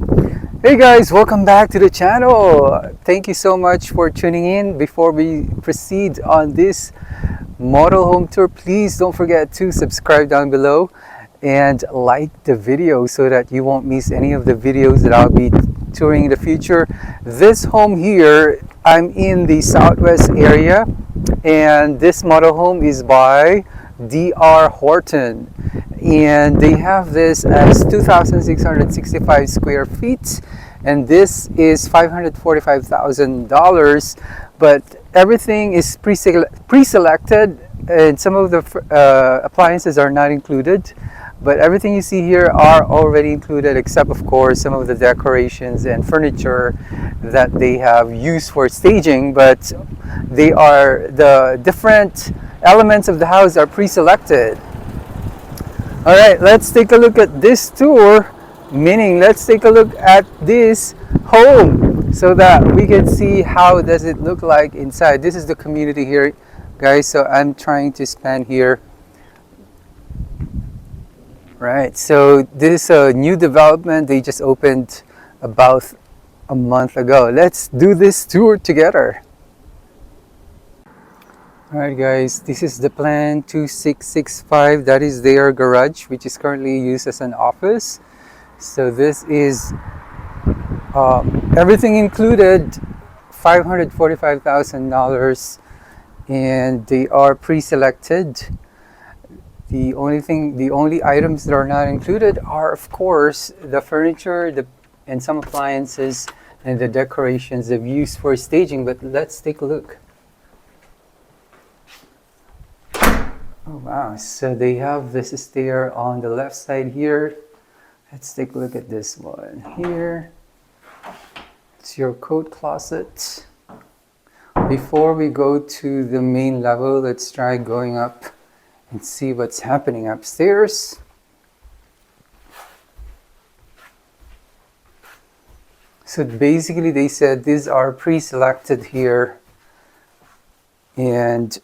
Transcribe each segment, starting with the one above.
Hey guys, welcome back to the channel. Thank you so much for tuning in. Before we proceed on this model home tour, please don't forget to subscribe down below and like the video so that you won't miss any of the videos that I'll be touring in the future. This home here, I'm in the southwest area, and this model home is by DR Horton, and they have this as 2,665 square feet, and this is $545,000, but everything is pre-selected, and some of the appliances are not included, but everything you see here are already included, except of course some of the decorations and furniture that they have used for staging, but the different elements of the house are pre-selected. All right, let's take a look at this tour, meaning let's take a look at this home so that we can see how does it look like inside. This is the community here, guys, so I'm trying to span here. Right, so this is a new development. They just opened about a month ago. Let's do this tour together. Alright guys, this is the plan 2665. That is their garage, which is currently used as an office. So this is everything included, $545,000, and they are pre-selected. The only items that are not included are, of course, the furniture, and some appliances, and the decorations they've used for staging. But let's take a look. Oh wow, so they have this stair on the left side here. Let's take a look at this one here. It's your coat closet. Before we go to the main level, let's try going up and see what's happening upstairs. So basically they said these are pre-selected here, and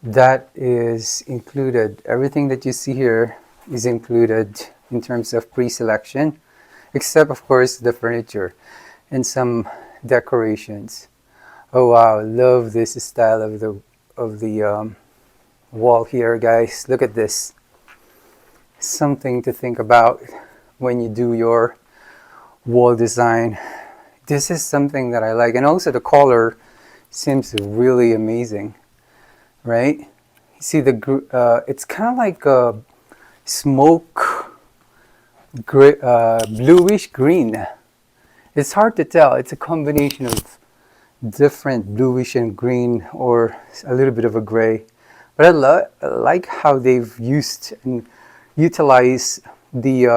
that is included. Everything that you see here is included in terms of pre-selection, except of course the furniture and some decorations. Oh wow, love this style of the wall here, guys. Look at this. Something to think about when you do your wall design. This is something that I like, and also the color seems really amazing. Right? You see it's kind of like a smoke bluish green. It's hard to tell. It's a combination of different bluish and green, or a little bit of a gray. But I like how they've used and utilized the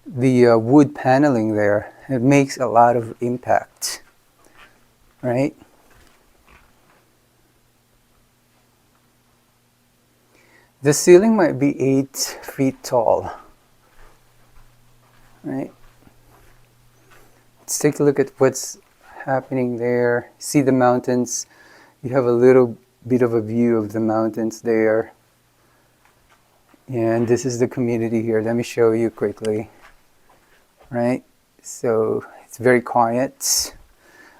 wood paneling there. It makes a lot of impact, right? The ceiling might be 8 feet tall, right? Let's take a look at what's happening there. See the mountains. You have a little bit of a view of the mountains there. And this is the community here. Let me show you quickly, right? So it's very quiet,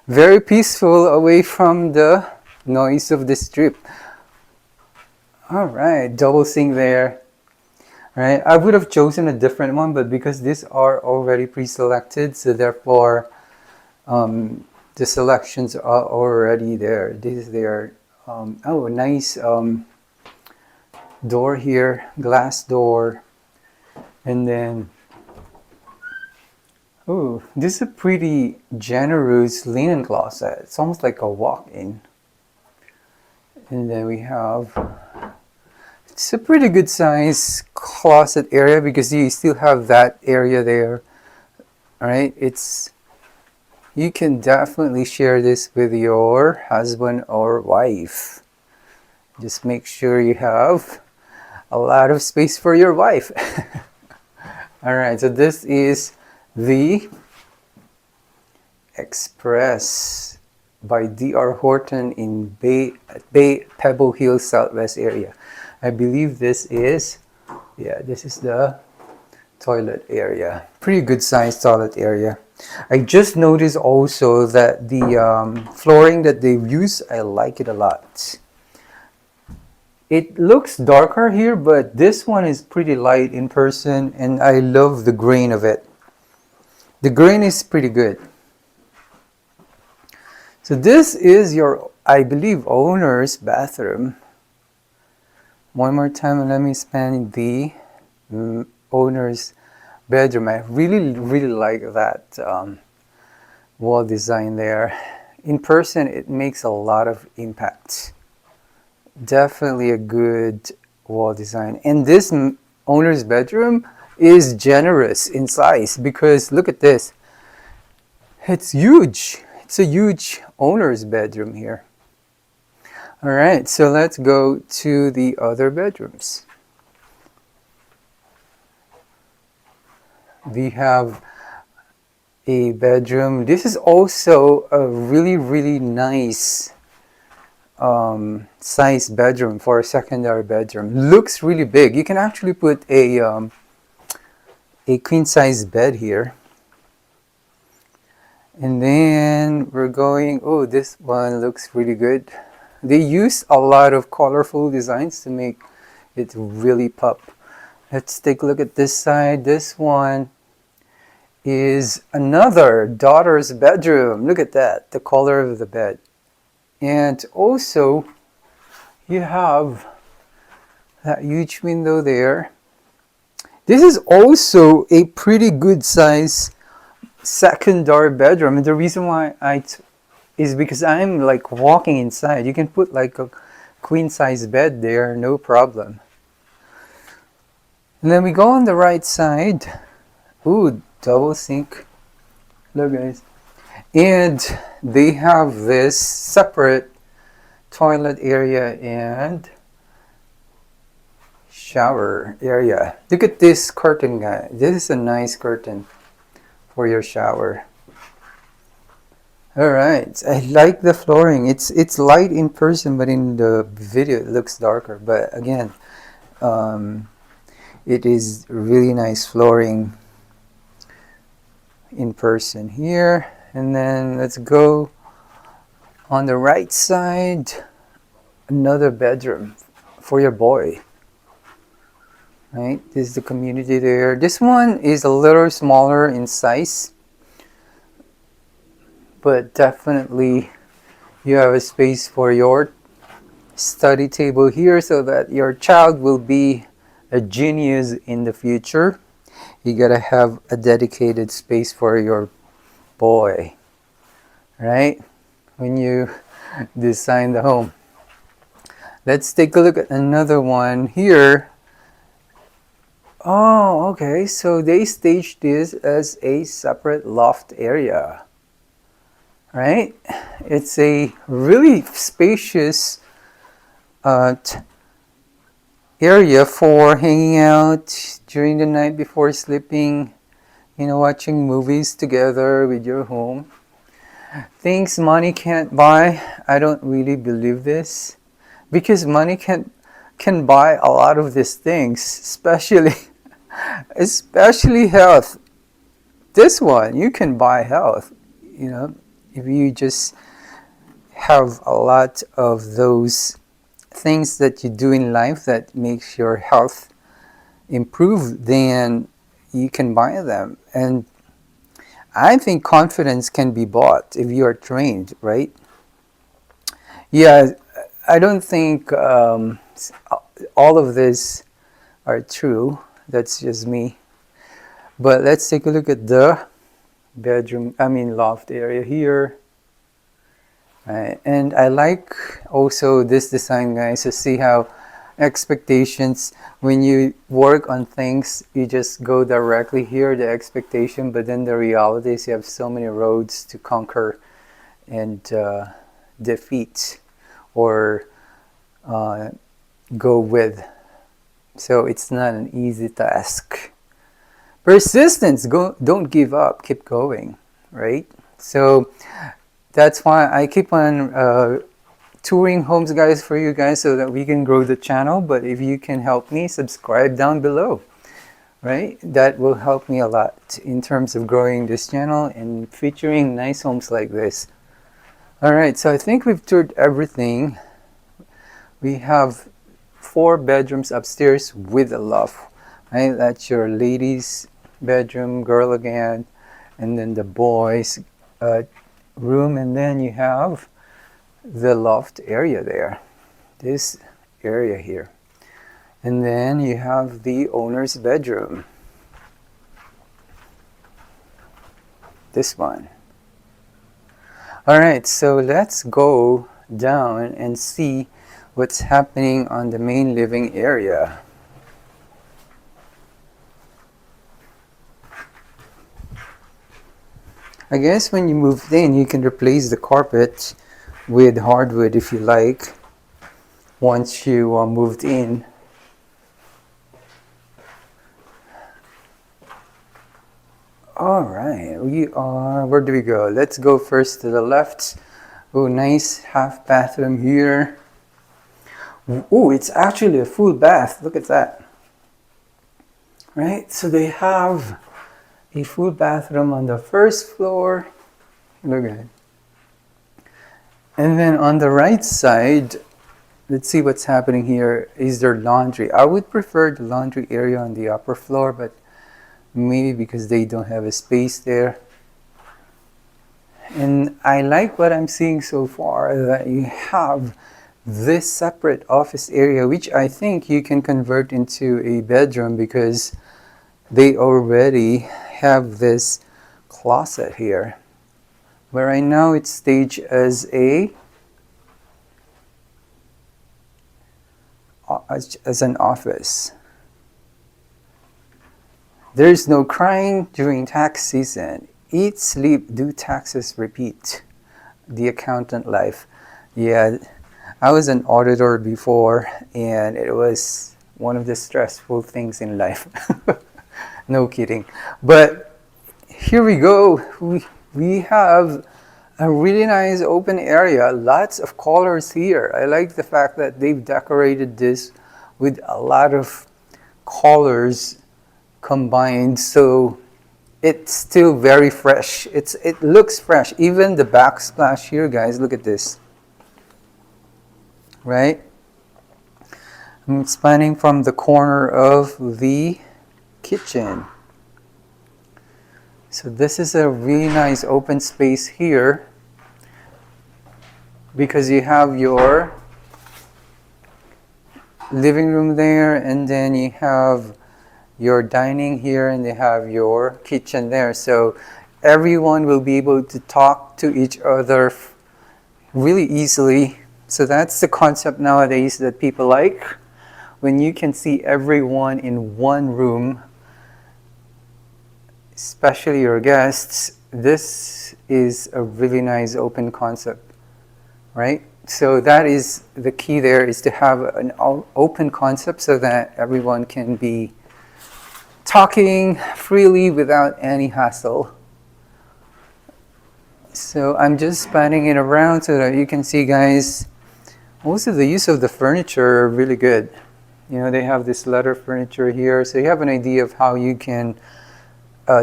very peaceful, away from the noise of the strip. All right, double sink there. All right, I would have chosen a different one, but because these are already pre-selected, so therefore the selections are already there. This is their oh, nice door here, glass door, and then oh, this is a pretty generous linen closet. It's almost like a walk-in, and then we have. It's a pretty good size closet area because you still have that area there. All right, you can definitely share this with your husband or wife. Just make sure you have a lot of space for your wife. All right, so this is the Express by DR Horton in Pebble Hills, Southwest area. I believe this is, yeah, this is the toilet area. Pretty good sized toilet area. I just noticed also that the flooring that they've used, I like it a lot. It looks darker here, but this one is pretty light in person, and I love the grain of it. The grain is pretty good. So this is your, I believe, owner's bathroom. One more time, let me span the owner's bedroom. I really like that wall design there. In person, it makes a lot of impact. Definitely a good wall design. And this owner's bedroom is generous in size, because look at this. It's huge. It's a huge owner's bedroom here. All right, so let's go to the other bedrooms. We have a bedroom. This is also a really nice size bedroom for a secondary bedroom. Looks really big. You can actually put a queen size bed here. And then we're going, oh, this one looks really good. They use a lot of colorful designs to make it really pop. Let's take a look at this side. This one is another daughter's bedroom. Look at that, the color of the bed. And also, you have that huge window there. This is also a pretty good size secondary bedroom. And the reason why is because I'm like walking inside. You can put like a queen size bed there, no problem. And then we go on the right side. Ooh, double sink. Look, guys. And they have this separate toilet area and shower area. Look at this curtain, guys. This is a nice curtain for your shower. All right, I like the flooring. It's light in person, but in the video it looks darker. But again, it is really nice flooring in person here. And then let's go on the right side, another bedroom for your boy. Right, this is the community there. This one is a little smaller in size, but definitely you have a space for your study table here so that your child will be a genius in the future. You gotta have a dedicated space for your boy, right? When you design the home. Let's take a look at another one here. Oh, okay, so they staged this as a separate loft area. Right? It's a really spacious area for hanging out during the night before sleeping, you know, watching movies together with your home. Things money can't buy. I don't really believe this, because money can buy a lot of these things, especially health. This one, you can buy health, you know. If you just have a lot of those things that you do in life that makes your health improve, then you can buy them. And I think confidence can be bought if you are trained, right? Yeah, I don't think all of this are true. That's just me. But let's take a look at the loft area here. Right. And I like also this design, guys, to see how expectations, when you work on things, you just go directly here, the expectation, but then the reality is you have so many roads to conquer and defeat or go with. So it's not an easy task. Persistence, don't give up, keep going, right? So that's why I keep on touring homes, guys, for you guys, so that we can grow the channel. But if you can help me, subscribe down below. right? That will help me a lot in terms of growing this channel and featuring nice homes like this. All right, so I think we've toured everything. We have 4 bedrooms upstairs with a loft, right? That's your ladies' bedroom, girl again, and then the boys' room, and then you have the loft area there, this area here. And then you have the owner's bedroom, this one. All right, so let's go down and see what's happening on the main living area. I guess when you moved in, you can replace the carpet with hardwood if you like, once you moved in. All right, where do we go? Let's go first to the left. Oh, nice half bathroom here. Oh, it's actually a full bath. Look at that. Right, so they have a full bathroom on the first floor. Look at it. And then on the right side, let's see what's happening here, is their laundry. I would prefer the laundry area on the upper floor, but maybe because they don't have a space there. And I like what I'm seeing so far, that you have this separate office area, which I think you can convert into a bedroom because they already have this closet here, where right now it's staged as an office. There's no crying during tax season. Eat, sleep, do taxes, repeat. The accountant life. Yeah, I was an auditor before, and it was one of the stressful things in life. No kidding. But here we go. We have a really nice open area. Lots of colors here. I like the fact that they've decorated this with a lot of colors combined, so it's still very fresh. It looks fresh. Even the backsplash here, guys, look at this. Right? I'm spanning from the corner of the kitchen. So this is a really nice open space here, because you have your living room there, and then you have your dining here, and they have your kitchen there. So everyone will be able to talk to each other really easily. So that's the concept nowadays that people like, when you can see everyone in one room, especially your guests. This is a really nice open concept, right? So that is the key there, is to have an open concept so that everyone can be talking freely without any hassle. So I'm just spanning it around so that you can see, guys, also the use of the furniture are really good. You know, they have this leather furniture here, so you have an idea of how you can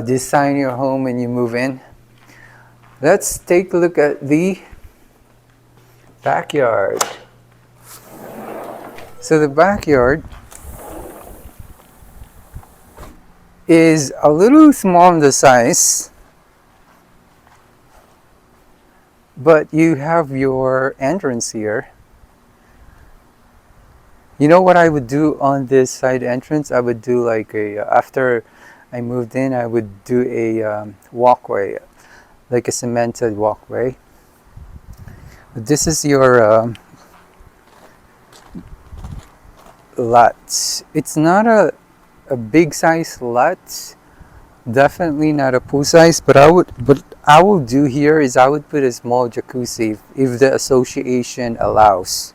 design your home when you move in. Let's take a look at the backyard. So the backyard is a little small in the size, but you have your entrance here. You know what I would do on this side entrance? I would do like after I moved in, I would do a walkway, like a cemented walkway. But this is your lot. It's not a big size lot, definitely not a pool size, but what I will do here is I would put a small jacuzzi if the association allows.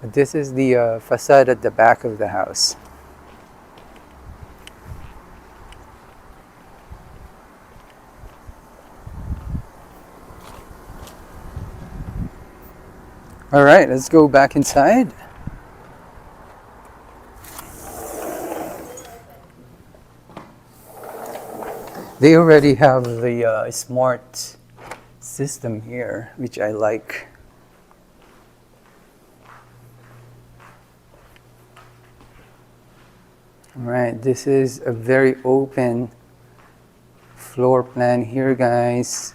This is the facade at the back of the house. All right, let's go back inside. They already have the smart system here, which I like. All right, this is a very open floor plan here, guys.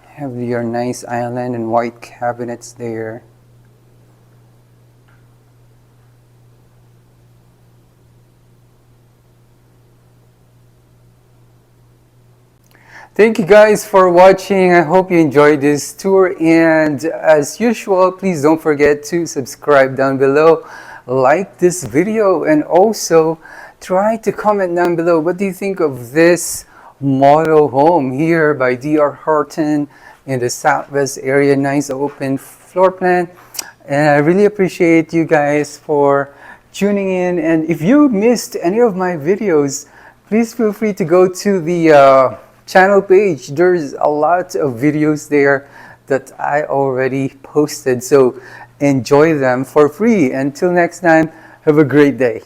Have your nice island and white cabinets there. Thank you guys for watching. I hope you enjoyed this tour, and as usual, please don't forget to subscribe down below, like this video, and also try to comment down below what do you think of this model home here by DR Horton in the southwest area. Nice open floor plan, and I really appreciate you guys for tuning in. And if you missed any of my videos, please feel free to go to the channel page. There's a lot of videos there that I already posted, so enjoy them for free. Until next time, have a great day.